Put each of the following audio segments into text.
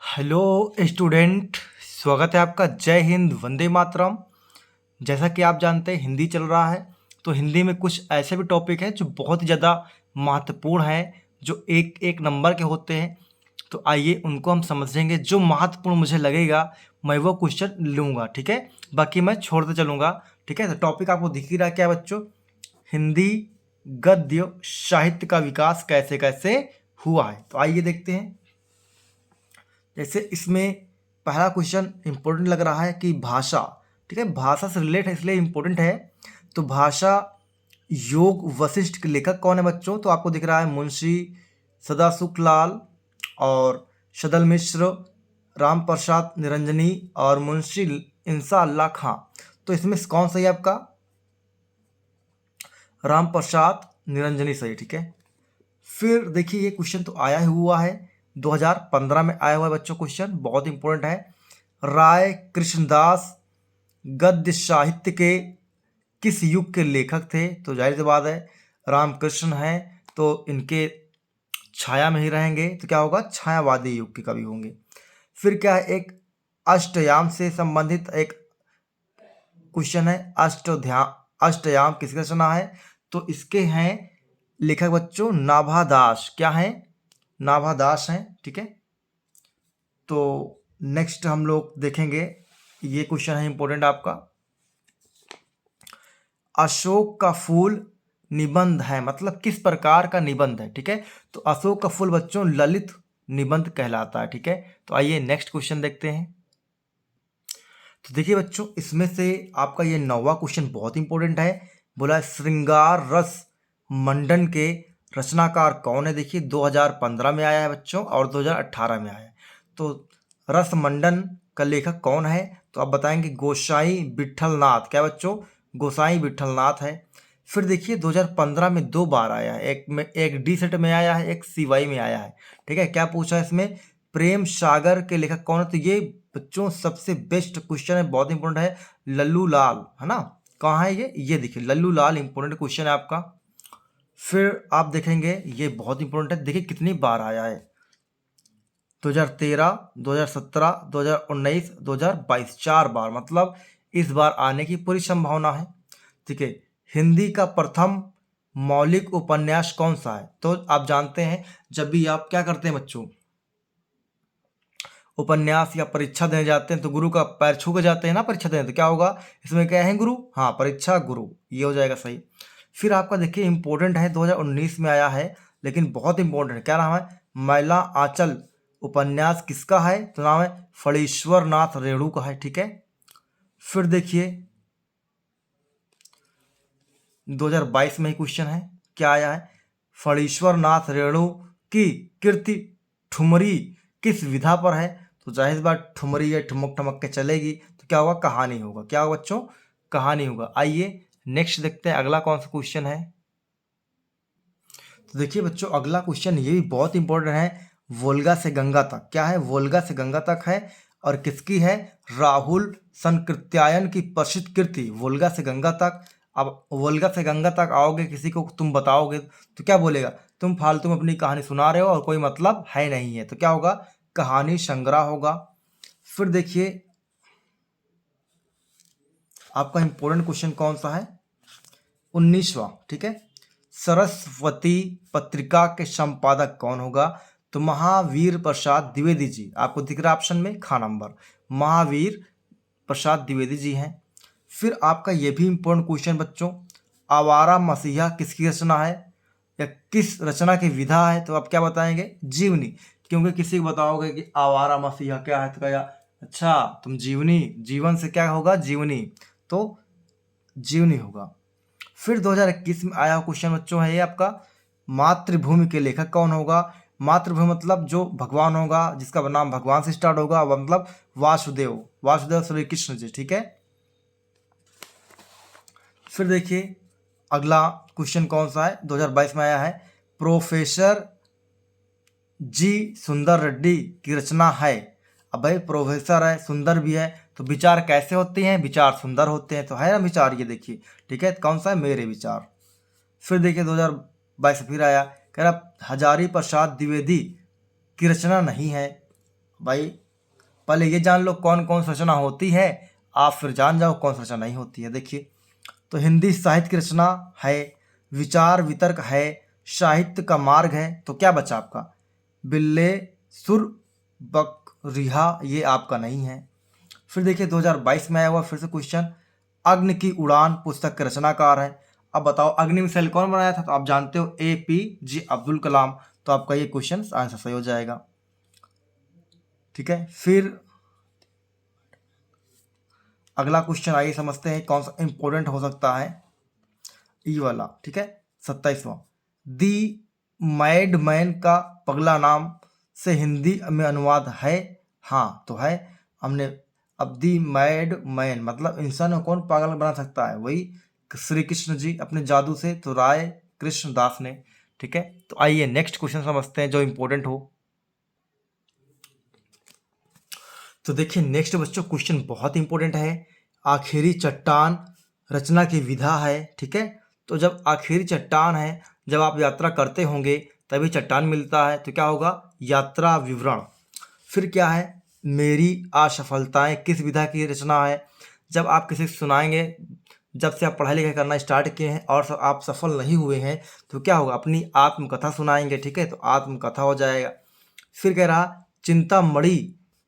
Hello student. स्वागत है आपका। जय हिंद, वंदे मातरम। जैसा कि आप जानते हैं हिंदी चल रहा है, तो हिंदी में कुछ ऐसे भी टॉपिक हैं जो बहुत ही ज़्यादा महत्वपूर्ण हैं, जो एक एक नंबर के होते हैं। तो आइए उनको हम समझेंगे। जो महत्वपूर्ण मुझे लगेगा मैं वो क्वेश्चन लूँगा, ठीक है। बाकी मैं छोड़ते चलूँगा, ठीक है। तो टॉपिक आपको दिख ही रहा है क्या बच्चों? हिंदी गद्य साहित्य का विकास कैसे कैसे हुआ है। तो आइए देखते हैं। जैसे इसमें पहला क्वेश्चन इंपॉर्टेंट लग रहा है कि भाषा, ठीक है, भाषा से रिलेट है इसलिए इंपॉर्टेंट है। तो भाषा योग वशिष्ठ के लेखक कौन है बच्चों? तो आपको दिख रहा है मुंशी सदासुखलाल और सदल मिश्र, राम प्रसाद निरंजनी और मुंशी इंसा अल्लाह खां। तो इसमें कौन सही है आपका? राम प्रसाद निरंजनी सही, ठीक है। फिर देखिए ये क्वेश्चन तो आया ही हुआ है, 2015 में आया हुआ है बच्चों। क्वेश्चन बहुत इंपॉर्टेंट है। राय कृष्णदास गद्य साहित्य के किस युग के लेखक थे? तो जाहिर सी बात है रामकृष्ण हैं, तो इनके छाया में ही रहेंगे। तो क्या होगा? छायावादी युग के कवि होंगे। फिर क्या है, एक अष्टयाम से संबंधित एक क्वेश्चन है। अष्टयाम किसकी रचना है? तो इसके हैं लेखक बच्चों नाभादास। क्या है? नाभादास हैं, ठीक है। तो नेक्स्ट हम लोग देखेंगे, ये क्वेश्चन है इंपॉर्टेंट आपका। अशोक का फूल निबंध है, मतलब किस प्रकार का निबंध है, ठीक है। तो अशोक का फूल बच्चों ललित निबंध कहलाता है, ठीक है। तो आइए नेक्स्ट क्वेश्चन देखते हैं। तो देखिए बच्चों इसमें से आपका ये 9वां क्वेश्चन बहुत इंपॉर्टेंट है। बोला है श्रृंगार रस मंडन के रचनाकार कौन है? देखिए 2015 में आया है बच्चों और 2018 में आया है। तो रस मंडन का लेखक कौन है? तो आप बताएंगे गोसाई विट्ठलनाथ। क्या बच्चों? गोसाई विट्ठलनाथ है। फिर देखिए 2015 में 2 बार आया है, एक डी सेट में आया है, एक CY में आया है, ठीक है। क्या पूछा है इसमें? प्रेम सागर के लेखक कौन है? तो ये बच्चों सबसे बेस्ट क्वेश्चन है, बहुत इंपॉर्टेंट है। लल्लू लाल, है ना। कहाँ है ये देखिए लल्लू लाल इंपॉर्टेंट क्वेश्चन है आपका। फिर आप देखेंगे ये बहुत इंपॉर्टेंट है, देखिए कितनी बार आया है। 2013, 2017, 2019, 2022, 4 बार, मतलब इस बार आने की पूरी संभावना है, ठीक है। हिंदी का प्रथम मौलिक उपन्यास कौन सा है? तो आप जानते हैं जब भी आप क्या करते हैं बच्चों, उपन्यास या परीक्षा देने जाते हैं तो गुरु का पैर छू के जाते हैं ना परीक्षा देने। तो क्या होगा इसमें? क्या है? गुरु। हाँ, परीक्षा गुरु, ये हो जाएगा सही। फिर आपका देखिए इंपॉर्टेंट है, 2019 में आया है लेकिन बहुत इंपॉर्टेंट है। क्या नाम है? मैला आंचल उपन्यास किसका है? तो नाम है फणीश्वर नाथ रेणु का है, ठीक है। फिर देखिए 2022 में ही क्वेश्चन है, क्या आया है? फणीश्वर नाथ रेणु की कृति ठुमरी किस विधा पर है? तो जाहिर बात ठुमरी है, ठुमक ठमक के चलेगी। तो क्या होगा? कहानी होगा। क्या होगा बच्चों? कहानी होगा। आइए नेक्स्ट देखते हैं अगला कौन सा क्वेश्चन है। तो देखिए बच्चों अगला क्वेश्चन ये भी बहुत इंपॉर्टेंट है। वोल्गा से गंगा तक। क्या है? वोल्गा से गंगा तक है और किसकी है? राहुल संकृत्यायन की प्रसिद्ध कृति वोल्गा से गंगा तक। अब वोल्गा से गंगा तक आओगे, किसी को तुम बताओगे तो क्या बोलेगा? तुम फालतू में अपनी कहानी सुना रहे हो और कोई मतलब है नहीं है। तो क्या होगा? कहानी संग्रह होगा। फिर देखिए आपका इंपॉर्टेंट क्वेश्चन कौन सा है? 19वां, ठीक है। सरस्वती पत्रिका के संपादक कौन होगा? तो महावीर प्रसाद द्विवेदी जी। आपको दिख रहा है ऑप्शन में खा नंबर, महावीर प्रसाद द्विवेदी जी हैं। फिर आपका ये भी इंपॉर्टेंट क्वेश्चन बच्चों, आवारा मसीहा किसकी रचना है या किस रचना की विधा है? तो आप क्या बताएंगे? जीवनी। क्योंकि किसी को बताओगे कि आवारा मसीहा क्या है तो कहेगा अच्छा तुम जीवनी, जीवन से क्या होगा? जीवनी, तो जीवनी होगा। फिर 2021 में आया क्वेश्चन बच्चों है ये आपका, मातृभूमि के लेखक कौन होगा? मातृभूमि मतलब जो भगवान होगा, जिसका नाम भगवान से स्टार्ट होगा, वह मतलब वासुदेव, वासुदेव श्री कृष्ण जी, ठीक है। फिर देखिए अगला क्वेश्चन कौन सा है, 2022 में आया है। प्रोफेसर जी सुंदर रेड्डी की रचना है। अब भाई प्रोफेसर है, सुंदर भी है, तो विचार कैसे होते हैं? विचार सुंदर होते हैं, तो है ना विचार, ये देखिए, ठीक है। कौन सा है? मेरे विचार। फिर देखिए 2022 फिर आया, कह रहा हजारी प्रसाद द्विवेदी की रचना नहीं है। भाई पहले ये जान लो कौन कौन सी रचना होती है, आप फिर जान जाओ कौन सी रचना नहीं होती है। देखिए, तो हिंदी साहित्य की रचना है, विचार वितर्क है, साहित्य का मार्ग है, तो क्या बचा आपका? बिल्ले सुर बक रिहा, ये आपका नहीं है। फिर देखिए 2022 में आया हुआ फिर से क्वेश्चन, अग्नि की उड़ान पुस्तक के रचनाकार है। अब बताओ अग्नि मिसाइल कौन बनाया था? तो आप जानते हो APJ अब्दुल कलाम। तो आपका ये क्वेश्चन आंसर सही हो जाएगा। ठीक है, फिर अगला क्वेश्चन आइए समझते हैं कौन सा इंपॉर्टेंट हो सकता है। ई वाला, ठीक है, 27वां, दी मैड मैन का पगला नाम से हिंदी में अनुवाद है? हाँ तो है। हमने अब दी मैड मैन मतलब इंसान को कौन पागल बना सकता है? वही श्री कृष्ण जी अपने जादू से, तो राय कृष्ण दास ने। ठीक है, तो आइए नेक्स्ट क्वेश्चन समझते हैं जो इंपॉर्टेंट हो। तो देखिए नेक्स्ट बच्चों क्वेश्चन बहुत इंपॉर्टेंट है। आखिरी चट्टान रचना की विधा है। ठीक है, तो जब आखिरी चट्टान है, जब आप यात्रा करते होंगे तभी चट्टान मिलता है, तो क्या होगा? यात्रा विवरण। फिर क्या है? मेरी असफलताएं किस विधा की रचना है? जब आप किसी को सुनाएंगे, जब से आप पढ़ाई लिखाई करना स्टार्ट किए हैं और आप सफल नहीं हुए हैं, तो क्या होगा? अपनी आत्मकथा सुनाएंगे। ठीक है, तो आत्मकथा हो जाएगा। फिर कह रहा चिंतामणि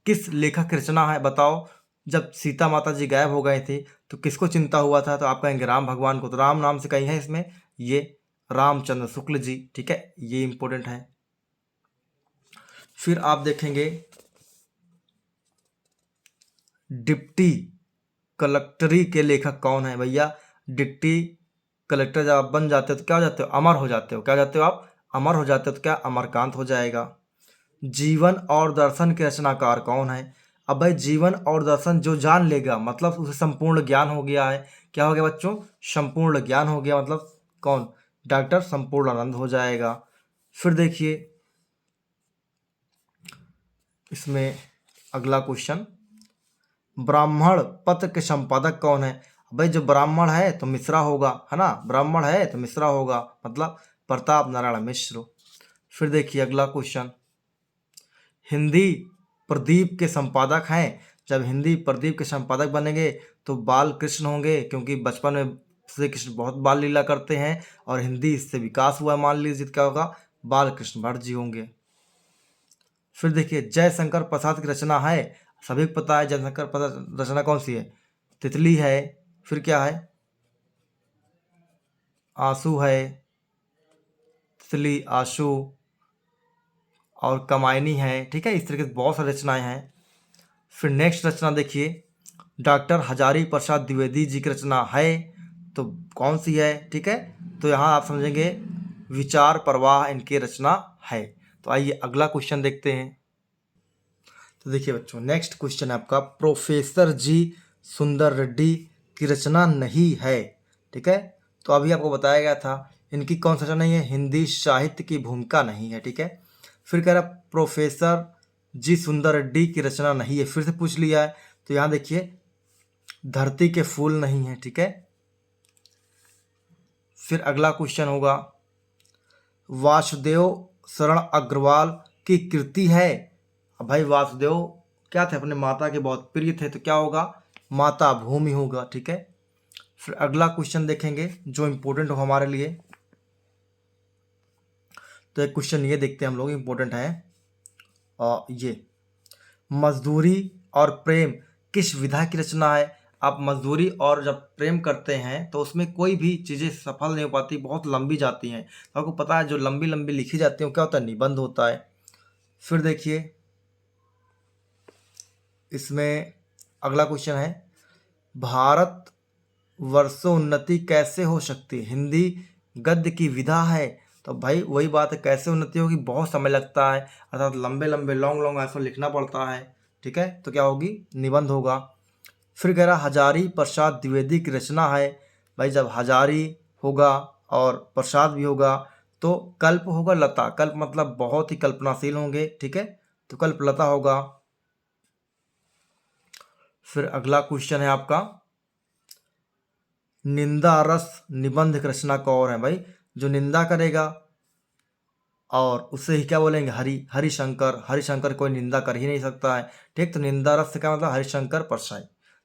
किस लेखक की रचना है? बताओ, जब सीता माता जी गायब हो गए थे तो किसको चिंता हुआ था? तो आप कहेंगे राम भगवान को। तो राम नाम से कहीं है इसमें, ये रामचंद्र शुक्ल जी। ठीक है, ये इंपॉर्टेंट है। फिर आप देखेंगे डिप्टी कलेक्टरी के लेखक कौन है? भैया डिप्टी कलेक्टर जब आप बन जाते हो तो क्या हो जाते हो? अमर हो जाते हो। क्या हो जाते हो आप? अमर हो जाते हो। तो क्या? अमरकांत हो जाएगा। जीवन और दर्शन के रचनाकार कौन है? अब भाई जीवन और दर्शन जो जान लेगा मतलब उसे संपूर्ण ज्ञान हो गया है। क्या हो गया बच्चों? संपूर्ण ज्ञान हो गया। मतलब कौन? डॉक्टर संपूर्णानंद हो जाएगा। फिर देखिए इसमें अगला क्वेश्चन, ब्राह्मण पत्र के संपादक कौन है? भाई जो ब्राह्मण है तो मिश्रा होगा, है ना? ब्राह्मण है तो मिश्रा होगा, मतलब प्रताप नारायण मिश्र। फिर देखिए अगला क्वेश्चन, हिंदी प्रदीप के संपादक हैं। जब हिंदी प्रदीप के संपादक बनेंगे तो बाल कृष्ण होंगे, क्योंकि बचपन में श्री कृष्ण बहुत बाल लीला करते हैं और हिंदी इससे विकास हुआ। मान लीजिए क्या होगा? बाल कृष्ण भट्ट जी होंगे। फिर देखिए जयशंकर प्रसाद की रचना है, सभी को पता है जयशंकर प्रसाद रचना कौन सी है? तितली है। फिर क्या है? आंसू है, तितली, आंसू और कमायनी है। ठीक है, इस तरीके से बहुत सारी रचनाएं हैं। फिर नेक्स्ट रचना देखिए, डॉक्टर हजारी प्रसाद द्विवेदी जी की रचना है, तो कौन सी है? ठीक है, तो यहाँ आप समझेंगे विचार प्रवाह इनकी रचना है। तो आइए अगला क्वेश्चन देखते हैं। तो देखिए बच्चों नेक्स्ट क्वेश्चन है आपका, प्रोफेसर जी सुंदर रेड्डी की रचना नहीं है। ठीक है, तो अभी आपको बताया गया था इनकी कौन सी रचना नहीं है? हिंदी साहित्य की भूमिका नहीं है। ठीक है, फिर कह रहा प्रोफेसर जी सुंदर रेड्डी की रचना नहीं है, फिर से पूछ लिया है। तो यहाँ देखिए धरती के फूल नहीं है। ठीक है, फिर अगला क्वेश्चन होगा, वासुदेव शरण अग्रवाल की कृति है। अब भाई वासुदेव क्या थे? अपने माता के बहुत प्रिय थे, तो क्या होगा? माता भूमि होगा। ठीक है, फिर अगला क्वेश्चन देखेंगे जो इम्पोर्टेंट हो हमारे लिए। तो एक क्वेश्चन ये देखते हैं हम लोग, इम्पोर्टेंट है। और ये मजदूरी और प्रेम किस विधा की रचना है? आप मजदूरी और जब प्रेम करते हैं तो उसमें कोई भी चीज़ें सफल नहीं हो पाती, बहुत लंबी जाती हैं। तो आपको पता है जो लंबी लंबी लिखी जाती है वो क्या होता है? निबंध होता है। फिर देखिए इसमें अगला क्वेश्चन है, भारत वर्षोन्नति कैसे हो सकती है? हिंदी गद्य की विधा है। तो भाई वही बात है, कैसे उन्नति होगी? बहुत समय लगता है, अर्थात लंबे लंबे लॉन्ग लॉन्ग आंसर लिखना पड़ता है। ठीक है, तो क्या होगी? निबंध होगा। फिर कह रहा हजारी प्रसाद द्विवेदी की रचना है। भाई जब हजारी होगा और प्रसाद भी होगा तो कल्प होगा लता। कल्प मतलब बहुत ही कल्पनाशील होंगे। ठीक है, तो कल्प लता होगा। फिर अगला क्वेश्चन है आपका, निंदा रस निबंध की रचना कौन है? भाई जो निंदा करेगा और उससे ही क्या बोलेंगे, हरिशंकर। हरिशंकर कोई निंदा कर ही नहीं सकता है, ठीक। तो निंदा रस से क्या मतलब, हरिशंकर परसाई।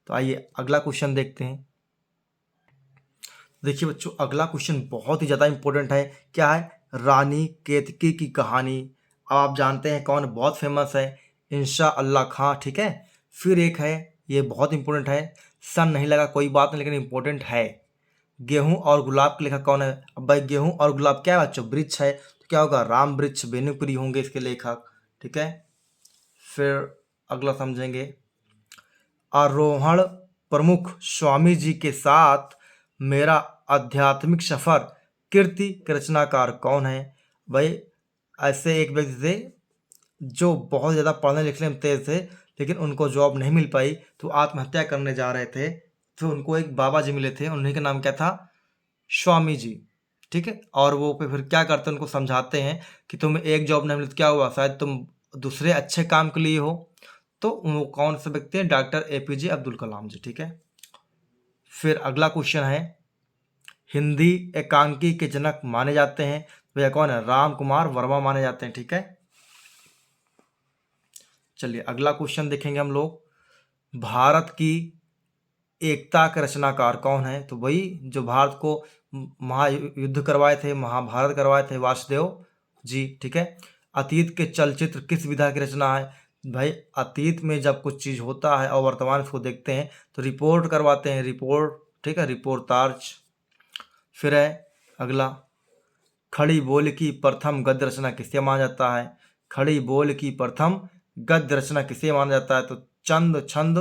तो आइए अगला क्वेश्चन देखते हैं। देखिए बच्चों, अगला क्वेश्चन बहुत ही ज़्यादा इंपॉर्टेंट है। क्या है, रानी केतकी की कहानी। अब आप जानते हैं कौन बहुत फेमस है, इंशा अल्लाह खां, ठीक है। फिर एक है, ये बहुत इंपॉर्टेंट है, सन नहीं लगा कोई बात नहीं, लेकिन इंपॉर्टेंट है। गेहूं और गुलाब के लेखक कौन है। अब भाई गेहूं और गुलाब क्या है बच्चों, वृक्ष है, तो क्या होगा, राम वृक्ष बेनुपुरी होंगे इसके लेखक, ठीक है। फिर अगला समझेंगे, आरोहण प्रमुख स्वामी जी के साथ मेरा आध्यात्मिक सफर कीर्ति के रचनाकार कौन है। भाई ऐसे एक व्यक्ति थे जो बहुत ज़्यादा पढ़ने लिखने में तेज थे, लेकिन उनको जॉब नहीं मिल पाई, तो आत्महत्या करने जा रहे थे। तो उनको एक बाबा जी मिले थे, उन्हीं का नाम क्या था, स्वामी जी, ठीक है। और वो फिर क्या करते हैं, उनको समझाते हैं कि तुम्हें एक जॉब नहीं मिली तो क्या हुआ, शायद तुम दूसरे अच्छे काम के लिए हो। तो वो कौन से व्यक्ति हैं, डॉक्टर एपीजे अब्दुल कलाम जी, ठीक है। फिर अगला क्वेश्चन है, हिंदी एकांकी के जनक माने जाते हैं, भैया कौन है, राम कुमार वर्मा माने जाते हैं, ठीक है। चलिए अगला क्वेश्चन देखेंगे हम लोग, भारत की एकता के रचनाकार कौन है। तो वही जो भारत को महायुद्ध करवाए थे, महाभारत करवाए थे, वासुदेव जी, ठीक है। अतीत के चलचित्र किस विधा की रचना है। भाई अतीत में जब कुछ चीज़ होता है और वर्तमान इसको देखते हैं तो रिपोर्ट करवाते हैं, रिपोर्ट, ठीक है, रिपोर्टाज। फिर है अगला, खड़ी बोल की प्रथम गद्य रचना किसे माना जाता है। खड़ी बोल की प्रथम गद्य रचना किसे माना जाता है। तो चंद छंद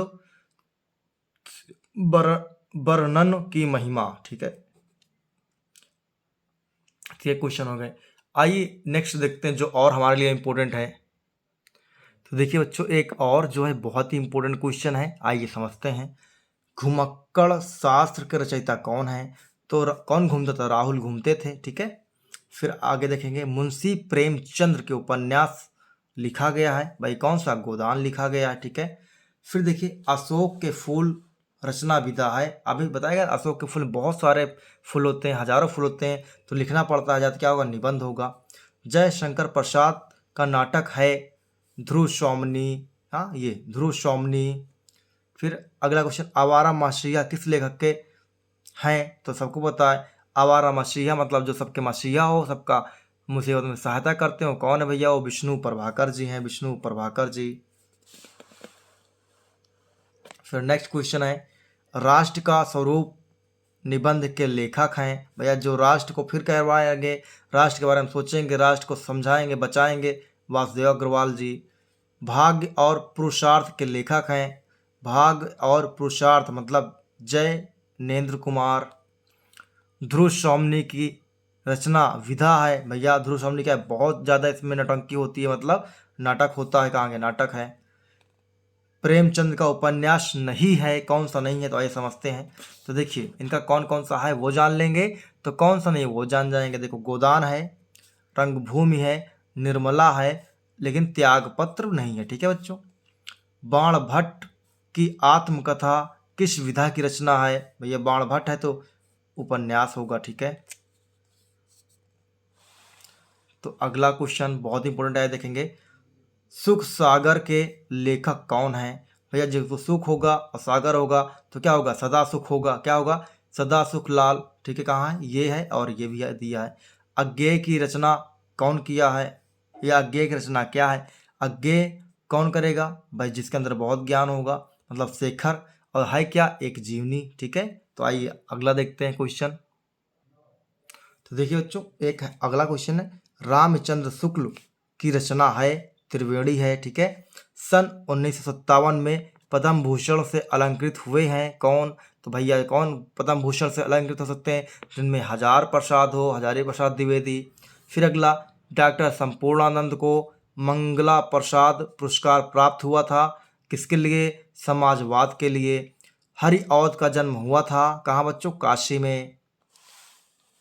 वर्णन की महिमा, ठीक है। ये क्वेश्चन हो गए। आइए नेक्स्ट देखते हैं जो और हमारे लिए इम्पोर्टेंट है। तो देखिए बच्चों, एक और जो है बहुत ही इम्पोर्टेंट क्वेश्चन है, आइए समझते हैं। घुमक्कड़ शास्त्र के रचयिता कौन है। तो कौन घूमता था, राहुल घूमते थे, ठीक है। फिर आगे देखेंगे, मुंशी प्रेमचंद्र के उपन्यास लिखा गया है, भाई कौन सा, गोदान लिखा गया है, ठीक है। फिर देखिए, अशोक के फूल रचना विधा है। अभी बताएगा, अशोक के फूल बहुत सारे फूल होते हैं, हजारों फूल होते हैं, तो लिखना पड़ता है, जाते क्या होगा, निबंध होगा। जय शंकर प्रसाद का नाटक है ध्रुव सौमनी, हाँ ये ध्रुव सौमनी। फिर अगला क्वेश्चन, आवारा मसीहा किस लेखक के हैं। तो सबको पता है, आवारा मसीहा मतलब जो सबके मसीहा हो, सबका मुसीबत में सहायता करते हो, कौन है भैया, वो विष्णु प्रभाकर जी हैं, विष्णु प्रभाकर जी। फिर नेक्स्ट क्वेश्चन है, राष्ट्र का स्वरूप निबंध के लेखक हैं। भैया जो राष्ट्र को फिर कहवाएंगे, राष्ट्र के बारे में सोचेंगे, राष्ट्र को समझाएंगे, बचाएंगे, वासुदेव अग्रवाल जी। भाग्य और पुरुषार्थ के लेखक हैं, भाग्य और पुरुषार्थ मतलब जय नेन्द्र कुमार। ध्रुव सौमनी की रचना विधा है, भैया ध्रुव सौमनी क्या है, बहुत ज़्यादा इसमें नौटंकी होती है, मतलब नाटक होता है, कहाँ के नाटक है। प्रेमचंद का उपन्यास नहीं है, कौन सा नहीं है, तो आइए समझते हैं। तो देखिए इनका कौन कौन सा है वो जान लेंगे, तो कौन सा नहीं वो जान जाएंगे। देखो, गोदान है, रंगभूमि है, निर्मला है, लेकिन त्यागपत्र नहीं है, ठीक है बच्चों। बाण भट्ट की आत्मकथा किस विधा की रचना है। भैया बाण भट्ट है तो उपन्यास होगा, ठीक है। तो अगला क्वेश्चन बहुत इंपॉर्टेंट है, देखेंगे, सुख सागर के लेखक कौन है। भैया जब सुख होगा और सागर होगा तो क्या होगा, सदा सुख होगा, क्या होगा, सदा सुख लाल, ठीक है। कहाँ है, ये है और ये भी दिया है। अज्ञेय की रचना कौन किया है, या अज्ञेय की रचना क्या है। अज्ञेय कौन करेगा, भाई जिसके अंदर बहुत ज्ञान होगा, मतलब शेखर, और है क्या, एक जीवनी, ठीक है। तो आइए अगला देखते हैं क्वेश्चन। तो देखिए बच्चों, एक है अगला क्वेश्चन है, रामचंद्र शुक्ल की रचना है त्रिवेणी है, ठीक है। सन 1957 में पद्म भूषण से अलंकृत हुए हैं कौन। तो भैया कौन पद्म भूषण से अलंकृत हो सकते हैं, जिनमें हजार प्रसाद हो, हजारी प्रसाद द्विवेदी। फिर अगला, डॉक्टर संपूर्णानंद को मंगला प्रसाद पुरस्कार प्राप्त हुआ था, किसके लिए, समाजवाद के लिए। हरिऔध का जन्म हुआ था कहाँ बच्चों, काशी में,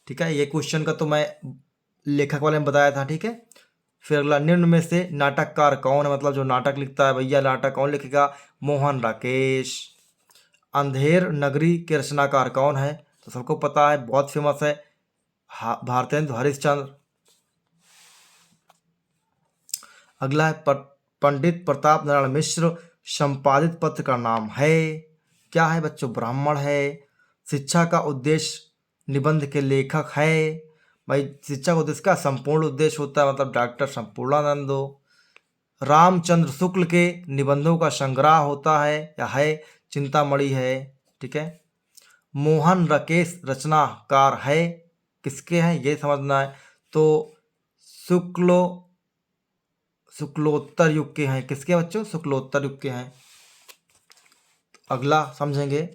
ठीक है। ये क्वेश्चन का तो मैं लेखक वाले में बताया था, ठीक है। फिर अगला, निम्न में से नाटककार कौन है, मतलब जो नाटक लिखता है, भैया नाटक कौन लिखेगा, मोहन राकेश। अंधेर नगरी के रचनाकार कौन है, तो सबको पता है, बहुत फेमस है, भारतेंदु हरिश्चंद्र। अगला है पंडित प्रताप नारायण मिश्र संपादित पत्र का नाम है, क्या है बच्चों? ब्राह्मण है। शिक्षा का उद्देश्य निबंध के लेखक है, भाई शिक्षा का उद्देश्य का संपूर्ण उद्देश्य होता है, मतलब डॉक्टर संपूर्णानंद हो। रामचंद्र शुक्ल के निबंधों का संग्रह होता है या है चिंतामणि है, ठीक है। मोहन राकेश रचनाकार है, किसके हैं ये समझना है। तो शुक्लोत्तर युग के हैं, किसके बच्चों? शुक्लोत्तर युग के हैं। अगला समझेंगे,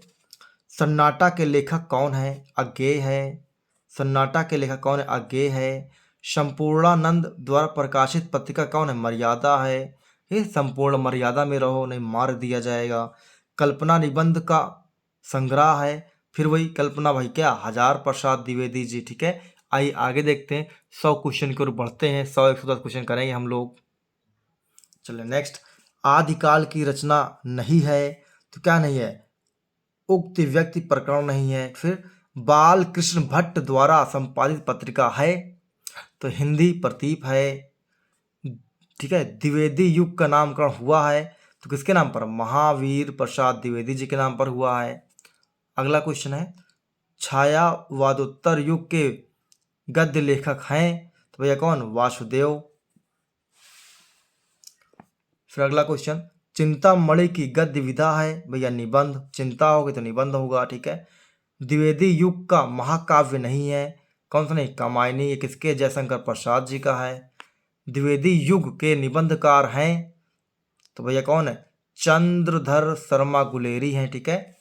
सन्नाटा के लेखक कौन है? अज्ञेय है। सन्नाटा के लेखक कौन है? अज्ञेय है। संपूर्णानंद द्वारा प्रकाशित पत्रिका कौन है? मर्यादा है। ये संपूर्ण मर्यादा में रहो नहीं मार दिया जाएगा। कल्पना निबंध का संग्रह है, फिर वही कल्पना भाई क्या? हजार प्रसाद द्विवेदी जी, ठीक है। आइए आगे देखते हैं, 100 क्वेश्चन की ओर बढ़ते हैं। 100-110 क्वेश्चन करेंगे हम लोग। चलिए नेक्स्ट, आदिकाल की रचना नहीं है, तो क्या नहीं है? उक्त व्यक्ति प्रकरण नहीं है। फिर बाल कृष्ण भट्ट द्वारा संपादित पत्रिका है, तो हिंदी प्रतीप है, ठीक है। द्विवेदी युग का नामकरण हुआ है, तो किसके नाम पर? महावीर प्रसाद द्विवेदी जी के नाम पर हुआ है। अगला क्वेश्चन है, छायावादोत्तर युग के गद्य लेखक हैं, तो भैया कौन? वासुदेव। फिर अगला क्वेश्चन, चिंतामणि की गद्य विधा है, भैया निबंध। चिंता होगी तो निबंध होगा, ठीक है। द्विवेदी युग का महाकाव्य नहीं है, कौन सा नहीं? कामायनी। ये किसके? जयशंकर प्रसाद जी का है। द्विवेदी युग के निबंधकार हैं, तो भैया कौन है? चंद्रधर शर्मा गुलेरी हैं, ठीक है।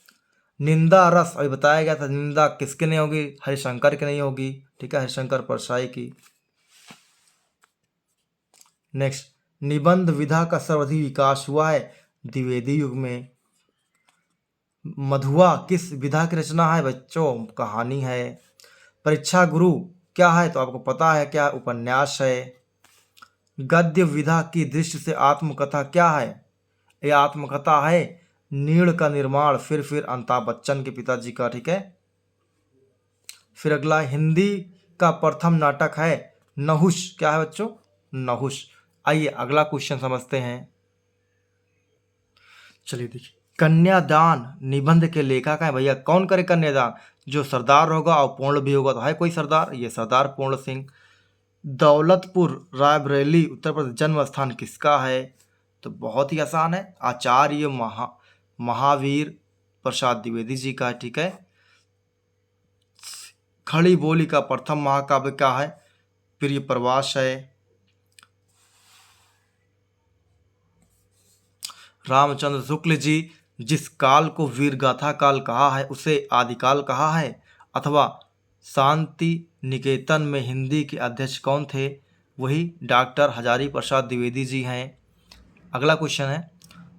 निंदा रस अभी बताया गया था, निंदा किसके नहीं होगी? हरिशंकर के नहीं होगी, ठीक है, हरिशंकर परसाई की। नेक्स्ट, निबंध विधा का सर्वाधिक विकास हुआ है द्विवेदी युग में। मधुआ किस विधा की रचना है बच्चों? कहानी है। परीक्षा गुरु क्या है? तो आपको पता है क्या? उपन्यास है। गद्य विधा की दृष्टि से आत्मकथा क्या है? यह आत्मकथा है। नीड़ का निर्माण, फिर अमिताभ बच्चन के पिताजी का, ठीक है। फिर अगला, हिंदी का प्रथम नाटक है नहुष, क्या है बच्चों? नहुष। आइए अगला क्वेश्चन समझते हैं। चलिए देखिए, कन्यादान निबंध के लेखक है, भैया कौन करे कन्यादान? जो सरदार होगा और पूर्ण भी होगा, तो है कोई सरदार? ये सरदार पूर्ण सिंह। दौलतपुर रायबरेली उत्तर प्रदेश जन्म स्थान किसका है? तो बहुत ही आसान है, आचार्य महावीर प्रसाद द्विवेदी जी का, ठीक है। खड़ी बोली का प्रथम महाकाव्य क्या है? प्रिय प्रवास है। रामचंद्र शुक्ल जी जिस काल को वीर गाथा काल कहा है, उसे आदिकाल कहा है, अथवा शांति निकेतन में हिंदी के अध्यक्ष कौन थे? वही डॉक्टर हजारी प्रसाद द्विवेदी जी हैं। अगला क्वेश्चन है,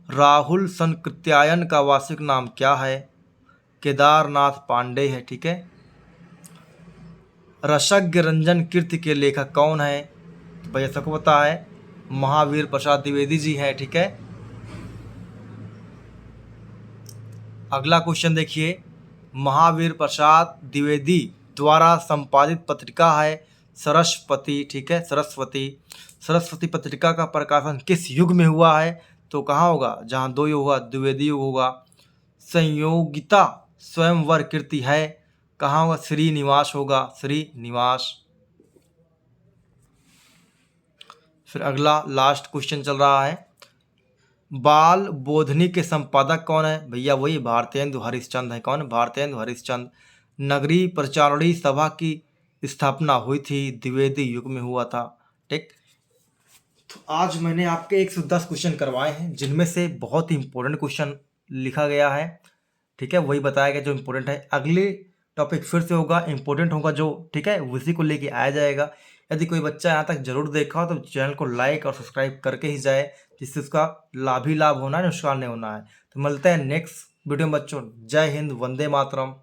राहुल संकृत्यायन का वास्तविक नाम क्या है? केदारनाथ पांडे है, ठीक है। रसज्ञ रंजन कीर्ति के लेखक कौन है? तो भैया सबको पता है, महावीर प्रसाद द्विवेदी जी हैं, ठीक है। अगला क्वेश्चन देखिए, महावीर प्रसाद द्विवेदी द्वारा संपादित पत्रिका है सरस्वती, ठीक है, सरस्वती। सरस्वती पत्रिका का प्रकाशन किस युग में हुआ है? तो कहाँ होगा? जहाँ दो युग होगा, द्विवेदी युग होगा। संयोगिता स्वयंवर कीर्ति है, कहाँ होगा? श्रीनिवास होगा, श्रीनिवास। फिर अगला लास्ट क्वेश्चन चल रहा है, बाल बोधनी के संपादक कौन है? भैया वही भारतेंदु हरिश्चंद्र है। कौन? भारतेंदु हरिश्चंद्र। नगरीय प्रचारणी सभा की स्थापना हुई थी द्विवेदी युग में हुआ था, ठीक। तो आज मैंने आपके 110 क्वेश्चन करवाए हैं, जिनमें से बहुत ही इंपॉर्टेंट क्वेश्चन लिखा गया है, ठीक है, वही बताया गया जो इंपॉर्टेंट है। अगले टॉपिक फिर से होगा, इंपॉर्टेंट होगा जो, ठीक है, उसी को लेके आया जाएगा। यदि कोई बच्चा यहाँ तक जरूर देखा हो तो चैनल को लाइक और सब्सक्राइब करके ही जाए, जिससे उसका लाभ ही लाभ होना है, नुकसान नहीं होना है। तो मिलते हैं नेक्स्ट वीडियो में बच्चों। जय हिंद, वंदे मातरम।